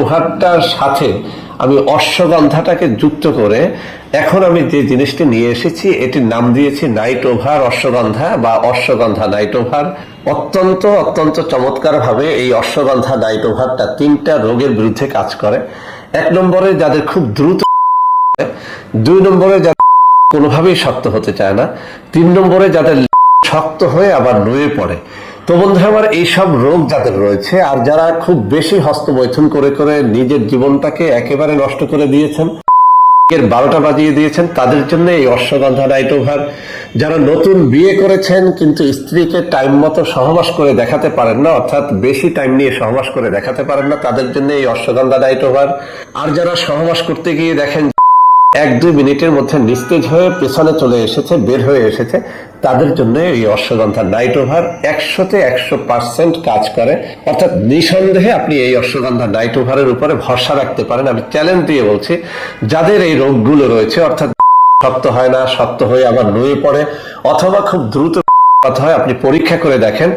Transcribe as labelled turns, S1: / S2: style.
S1: ওভারটার সাথে আমি অশ্বগন্ধাটাকে যুক্ত করে এখন আমি যে জিনিসটি নিয়ে এসেছি এটির নাম দিয়েছি নাইট ওভার অশ্বগন্ধা বা অশ্বগন্ধা নাইট ওভার। অত্যন্ত অত্যন্ত চমৎকার ভাবে এই অশ্বগন্ধা নাইট ওভারটা 3টা রোগের বিরুদ্ধে কাজ করে। 1 নম্বরে যাদের খুব দ্রুত, 2 নম্বরে যাদের কোনোভাবেই শক্ত হতে চায় না, 3 নম্বরে যাদের শক্ত হয়ে আবার নুয়ে পড়ে। তো বন্ধুরা আমার, এইসব রোগ যাদের রয়েছে আর যারা খুব বেশি হস্তমৈথুন করে করে নিজের জীবনটাকে একেবারে নষ্ট করে দিয়েছেন, এর 12টা বাজিয়ে দিয়েছেন, তাদের জন্য এই অশ্বগন্ধা নাইট ওভার। যারা নতুন বিয়ে করেছেন কিন্তু স্ত্রীকে টাইম মতো সহবাস করে দেখাতে পারেন না, অর্থাৎ বেশি টাইম নিয়ে সহবাস করে দেখাতে পারেন না, তাদের জন্য এই অশ্বগন্ধা নাইট ওভার। আর যারা সহবাস করতে গিয়ে দেখেন 1-2 মিনিটের মধ্যে নিস্তেজ হয়ে পেছনে চলে এসেছে, বের হয়ে এসেছে, তাদের জন্য এই অশ্বগন্ধা নাইট ওভার 100-তে 100% কাজ করে। অর্থাৎ নিঃসন্দেহে আপনি এই অশ্বগন্ধা নাইট ওভারের উপরে ভরসা রাখতে পারেন। আমি চ্যালেঞ্জ দিয়ে বলছি, যাদের এই রোগগুলো রয়েছে, অর্থাৎ শক্ত হয় না, শক্ত হয়ে আবার নুয়ে পড়ে, অথবা খুব দ্রুত হয়, আপনি পরীক্ষা করে দেখেন